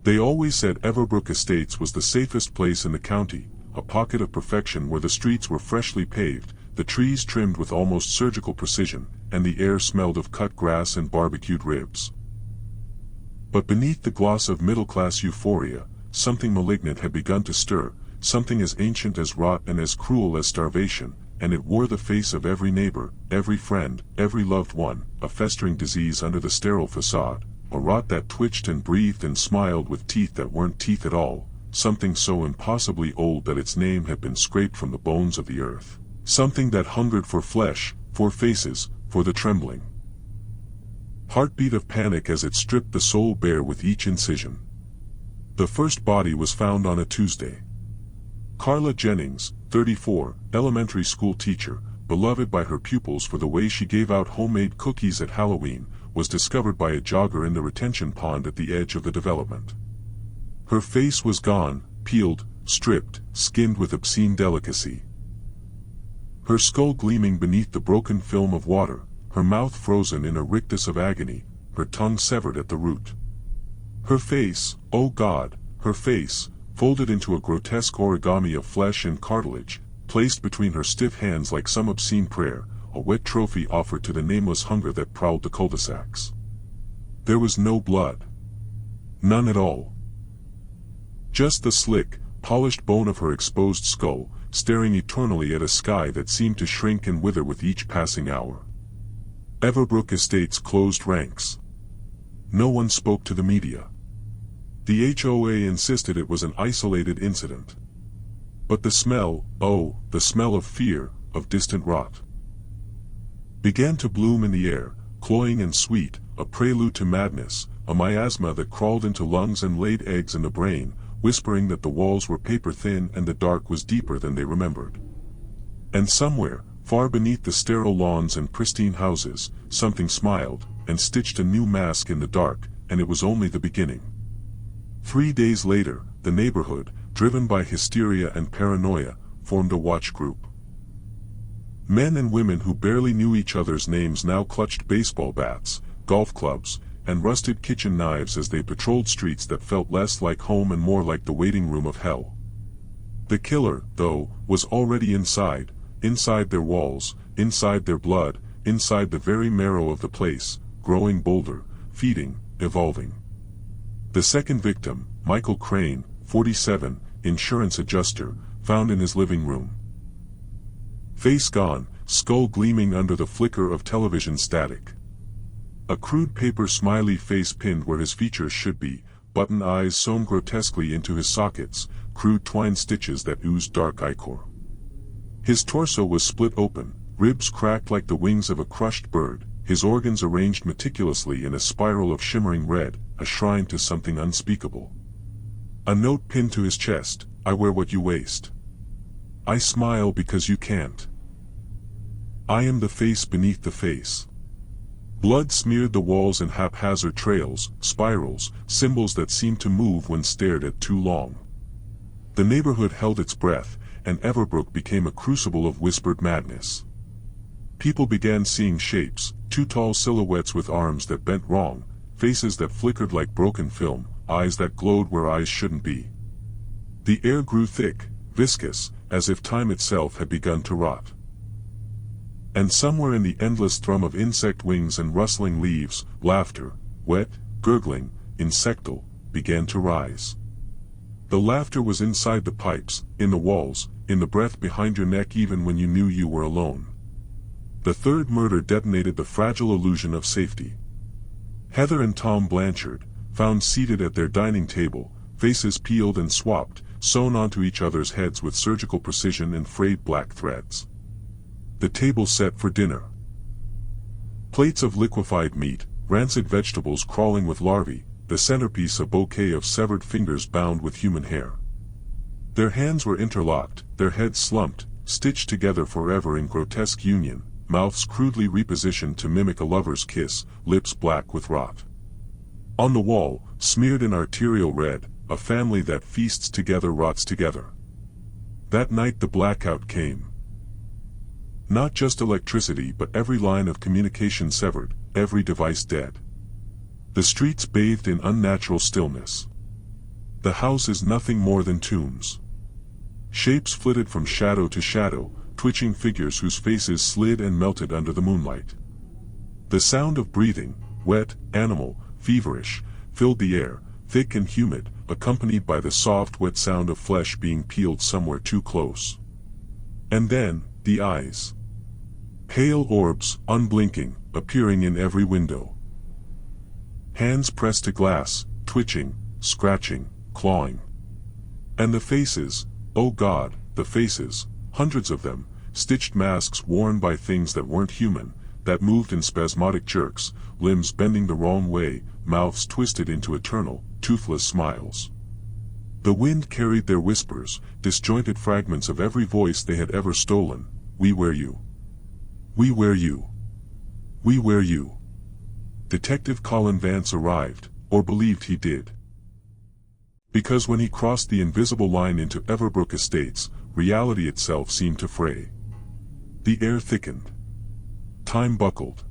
They always said Everbrook Estates was the safest place in the county, a pocket of perfection where the streets were freshly paved, the trees trimmed with almost surgical precision, and the air smelled of cut grass and barbecued ribs. But beneath the gloss of middle-class euphoria, something malignant had begun to stir, something as ancient as rot and as cruel as starvation, and it wore the face of every neighbor, every friend, every loved one, a festering disease under the sterile facade, a rot that twitched and breathed and smiled with teeth that weren't teeth at all, something so impossibly old that its name had been scraped from the bones of the earth, something that hungered for flesh, for faces, for the trembling heartbeat of panic as it stripped the soul bare with each incision. The first body was found on a Tuesday. Carla Jennings, 34, elementary school teacher, beloved by her pupils for the way she gave out homemade cookies at Halloween, was discovered by a jogger in the retention pond at the edge of the development. Her face was gone, peeled, stripped, skinned with obscene delicacy. Her skull gleaming beneath the broken film of water, her mouth frozen in a rictus of agony, her tongue severed at the root. Her face, oh God, her face, folded into a grotesque origami of flesh and cartilage, placed between her stiff hands like some obscene prayer, a wet trophy offered to the nameless hunger that prowled the cul-de-sacs. There was no blood. None at all. Just the slick, polished bone of her exposed skull, staring eternally at a sky that seemed to shrink and wither with each passing hour. Everbrook Estates closed ranks. No one spoke to the media. The HOA insisted it was an isolated incident. But the smell, oh, the smell of fear, of distant rot, began to bloom in the air, cloying and sweet, a prelude to madness, a miasma that crawled into lungs and laid eggs in the brain, whispering that the walls were paper-thin and the dark was deeper than they remembered. And somewhere, far beneath the sterile lawns and pristine houses, something smiled, and stitched a new mask in the dark, and it was only the beginning. 3 days later, the neighborhood, driven by hysteria and paranoia, formed a watch group. Men and women who barely knew each other's names now clutched baseball bats, golf clubs, and rusted kitchen knives as they patrolled streets that felt less like home and more like the waiting room of hell. The killer, though, was already inside their walls, inside their blood, inside the very marrow of the place, growing bolder, feeding, evolving. The second victim, Michael Crane, 47, insurance adjuster, found in his living room. Face gone, skull gleaming under the flicker of television static. A crude paper smiley face pinned where his features should be, button eyes sewn grotesquely into his sockets, crude twine stitches that oozed dark ichor. His torso was split open, ribs cracked like the wings of a crushed bird, his organs arranged meticulously in a spiral of shimmering red, a shrine to something unspeakable. A note pinned to his chest, I wear what you waste. I smile because you can't. I am the face beneath the face. Blood smeared the walls in haphazard trails, spirals, symbols that seemed to move when stared at too long. The neighborhood held its breath, and Everbrook became a crucible of whispered madness. People began seeing shapes, two tall silhouettes with arms that bent wrong, faces that flickered like broken film, eyes that glowed where eyes shouldn't be. The air grew thick, viscous, as if time itself had begun to rot. And somewhere in the endless thrum of insect wings and rustling leaves, laughter, wet, gurgling, insectal, began to rise. The laughter was inside the pipes, in the walls, in the breath behind your neck even when you knew you were alone. The third murder detonated the fragile illusion of safety. Heather and Tom Blanchard, found seated at their dining table, faces peeled and swapped, sewn onto each other's heads with surgical precision and frayed black threads. The table set for dinner. Plates of liquefied meat, rancid vegetables crawling with larvae, the centerpiece a bouquet of severed fingers bound with human hair. Their hands were interlocked, their heads slumped, stitched together forever in grotesque union, mouths crudely repositioned to mimic a lover's kiss, lips black with rot. On the wall, smeared in arterial red, a family that feasts together rots together. That night the blackout came. Not just electricity but every line of communication severed, every device dead. The streets bathed in unnatural stillness. The house is nothing more than tombs. Shapes flitted from shadow to shadow, twitching figures whose faces slid and melted under the moonlight. The sound of breathing, wet, animal, feverish, filled the air, thick and humid, accompanied by the soft wet sound of flesh being peeled somewhere too close. And then, the eyes. Pale orbs, unblinking, appearing in every window. Hands pressed to glass, twitching, scratching, clawing. And the faces, oh God, the faces, hundreds of them, stitched masks worn by things that weren't human, that moved in spasmodic jerks, limbs bending the wrong way, mouths twisted into eternal, toothless smiles. The wind carried their whispers, disjointed fragments of every voice they had ever stolen. We wear you. We wear you. We wear you. Detective Colin Vance arrived, or believed he did. Because when he crossed the invisible line into Everbrook Estates, reality itself seemed to fray. The air thickened. Time buckled.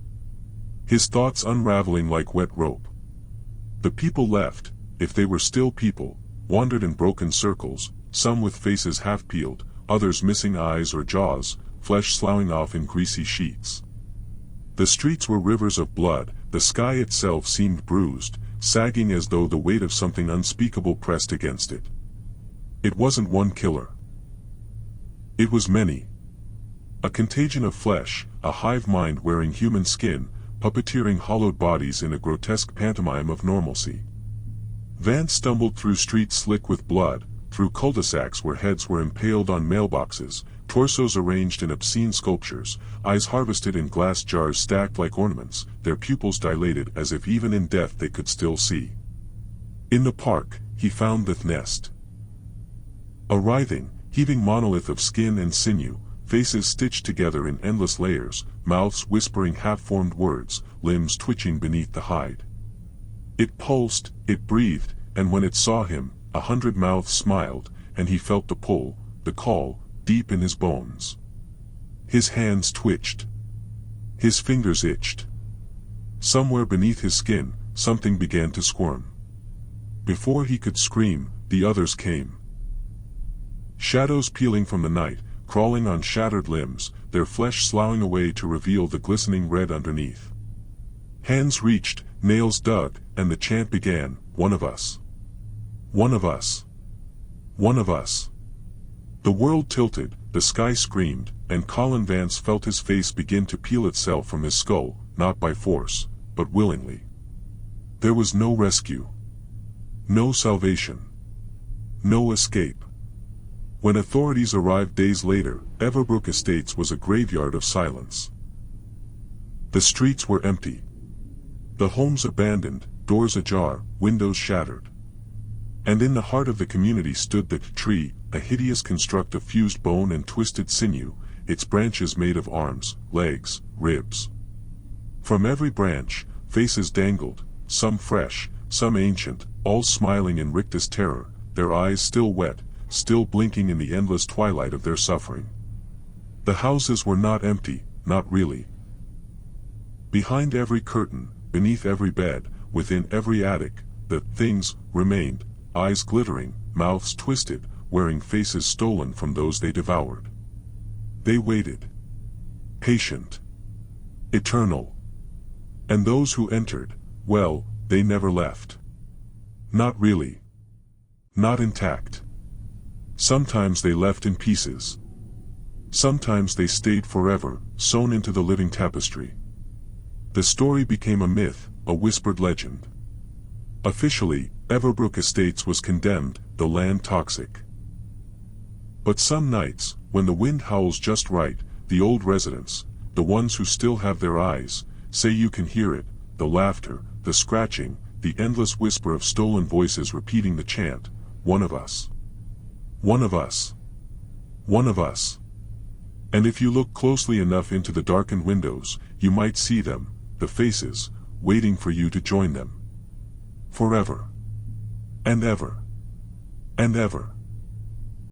His thoughts unraveling like wet rope. The people left, if they were still people, wandered in broken circles, some with faces half-peeled, others missing eyes or jaws, flesh sloughing off in greasy sheets. The streets were rivers of blood, the sky itself seemed bruised, sagging as though the weight of something unspeakable pressed against it. It wasn't one killer. It was many. A contagion of flesh, a hive mind wearing human skin, puppeteering hollowed bodies in a grotesque pantomime of normalcy. Vance stumbled through streets slick with blood, through cul-de-sacs where heads were impaled on mailboxes, torsos arranged in obscene sculptures, eyes harvested in glass jars stacked like ornaments, their pupils dilated as if even in death they could still see. In the park, he found the nest. A writhing, heaving monolith of skin and sinew, faces stitched together in endless layers, mouths whispering half-formed words, limbs twitching beneath the hide. It pulsed, it breathed, and when it saw him, 100 mouths smiled, and he felt the pull, the call, deep in his bones. His hands twitched. His fingers itched. Somewhere beneath his skin, something began to squirm. Before he could scream, the others came. Shadows peeling from the night, crawling on shattered limbs, their flesh sloughing away to reveal the glistening red underneath. Hands reached, nails dug, and the chant began, one of us. One of us. One of us. The world tilted, the sky screamed, and Colin Vance felt his face begin to peel itself from his skull, not by force, but willingly. There was no rescue. No salvation. No escape. When authorities arrived days later, Everbrook Estates was a graveyard of silence. The streets were empty. The homes abandoned, doors ajar, windows shattered. And in the heart of the community stood the tree, a hideous construct of fused bone and twisted sinew, its branches made of arms, legs, ribs. From every branch, faces dangled, some fresh, some ancient, all smiling in rictus terror, their eyes still wet, still blinking in the endless twilight of their suffering. The houses were not empty, not really. Behind every curtain, beneath every bed, within every attic, the things remained, eyes glittering, mouths twisted, wearing faces stolen from those they devoured. They waited. Patient. Eternal. And those who entered, well, they never left. Not really. Not intact. Sometimes they left in pieces. Sometimes they stayed forever, sewn into the living tapestry. The story became a myth, a whispered legend. Officially, Everbrook Estates was condemned, the land toxic. But some nights, when the wind howls just right, the old residents, the ones who still have their eyes, say you can hear it, the laughter, the scratching, the endless whisper of stolen voices repeating the chant, one of us. One of us. One of us. And if you look closely enough into the darkened windows, you might see them, the faces, waiting for you to join them. Forever. And ever. And ever.